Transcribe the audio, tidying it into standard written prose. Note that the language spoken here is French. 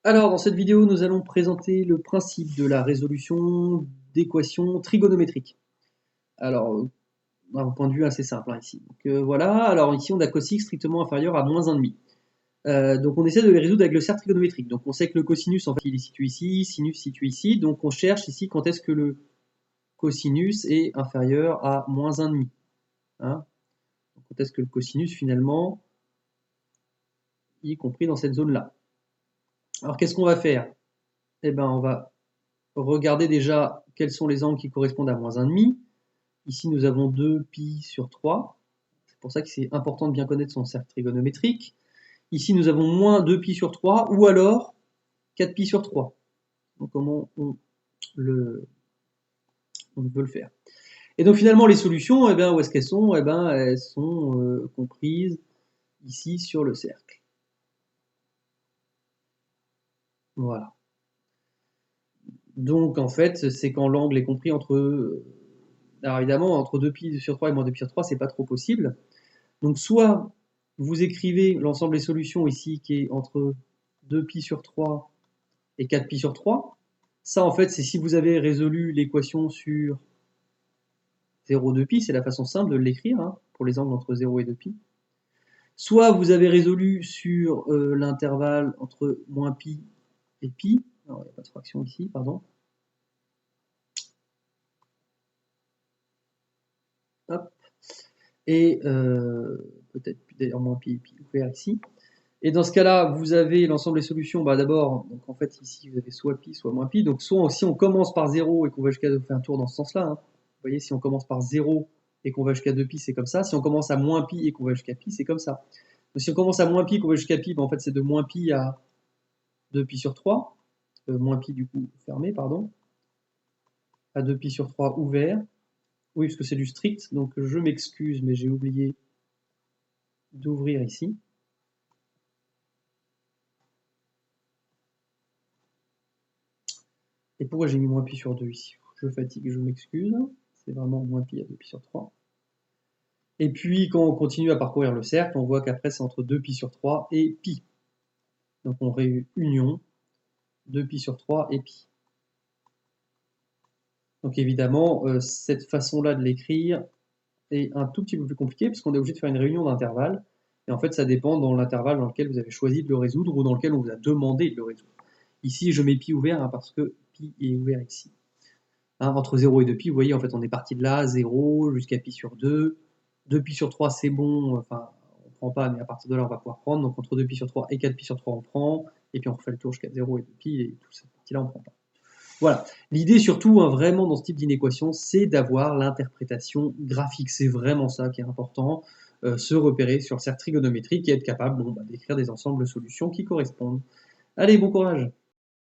Alors, dans cette vidéo, nous allons présenter le principe de la résolution d'équations trigonométriques. Alors, d'un point de vue assez simple hein, ici. Donc, voilà, alors ici on a cosx strictement inférieur à moins 1,5. Donc on essaie de les résoudre avec le cercle trigonométrique. Donc on sait que le cosinus, en fait, il est situé ici, sinus situé ici. Donc on cherche ici quand est-ce que le cosinus est inférieur à moins 1,5. Hein, quand est-ce que le cosinus, finalement, est compris dans cette zone-là. Alors qu'est-ce qu'on va faire? Eh ben, on va regarder déjà quels sont les angles qui correspondent à moins 1,5. Ici, nous avons 2π sur 3. C'est pour ça que c'est important de bien connaître son cercle trigonométrique. Ici, nous avons moins 2π sur 3 ou alors 4π sur 3. Donc, comment on veut le faire. Et donc, finalement, les solutions, eh bien, où est-ce qu'elles sont? Eh bien, elles sont comprises ici sur le cercle. Voilà. Donc, en fait, c'est quand l'angle est compris entre... Alors, évidemment, entre 2π sur 3 et moins 2π sur 3, c'est pas trop possible. Donc, soit vous écrivez l'ensemble des solutions ici qui est entre 2π sur 3 et 4π sur 3. Ça, en fait, c'est si vous avez résolu l'équation sur 0, 2π, c'est la façon simple de l'écrire, hein, pour les angles entre 0 et 2π. Soit vous avez résolu sur l'intervalle entre moins π et π. Alors, il n'y a pas de fraction ici, pardon. Hop. Et peut-être d'ailleurs moins π et π ouvert ici. Et dans ce cas-là, vous avez l'ensemble des solutions. Bah d'abord, donc en fait ici vous avez soit pi, soit moins pi. Donc soit si on commence par 0 et qu'on va jusqu'à on fait un tour dans ce sens-là. Hein. Vous voyez, si on commence par 0 et qu'on va jusqu'à 2pi, c'est comme ça. Si on commence à moins pi et qu'on va jusqu'à pi, c'est comme ça. Donc si on commence à moins pi et qu'on va jusqu'à pi, bah, en fait c'est de moins pi à 2pi sur 3. Moins pi du coup fermé, pardon. À 2pi sur 3 ouvert. Oui, parce que c'est du strict, donc je m'excuse, mais j'ai oublié d'ouvrir ici. Et pourquoi j'ai mis moins pi sur 2 ici? Je fatigue, je m'excuse. C'est vraiment moins pi à 2pi sur 3. Et puis, quand on continue à parcourir le cercle, on voit qu'après, c'est entre 2pi sur 3 et pi. Donc, on réunion 2pi sur 3 et pi. Donc, évidemment, cette façon-là de l'écrire est un tout petit peu plus compliquée, parce qu'on est obligé de faire une réunion d'intervalle. Et en fait, ça dépend dans l'intervalle dans lequel vous avez choisi de le résoudre ou dans lequel on vous a demandé de le résoudre. Ici, je mets pi ouvert hein, parce que pi est ouvert ici. Hein, entre 0 et 2pi, vous voyez, en fait, on est parti de là, 0 jusqu'à pi sur 2. 2pi sur 3, c'est bon, enfin, on prend pas, mais à partir de là, on va pouvoir prendre. Donc, entre 2pi sur 3 et 4pi sur 3, on prend. Et puis, on refait le tour jusqu'à 0 et 2pi, et toute cette partie-là, on prend pas. Voilà. L'idée, surtout, hein, vraiment, dans ce type d'inéquation, c'est d'avoir l'interprétation graphique. C'est vraiment ça qui est important. Se repérer sur le cercle trigonométrique et être capable d'écrire des ensembles de solutions qui correspondent. Allez, bon courage!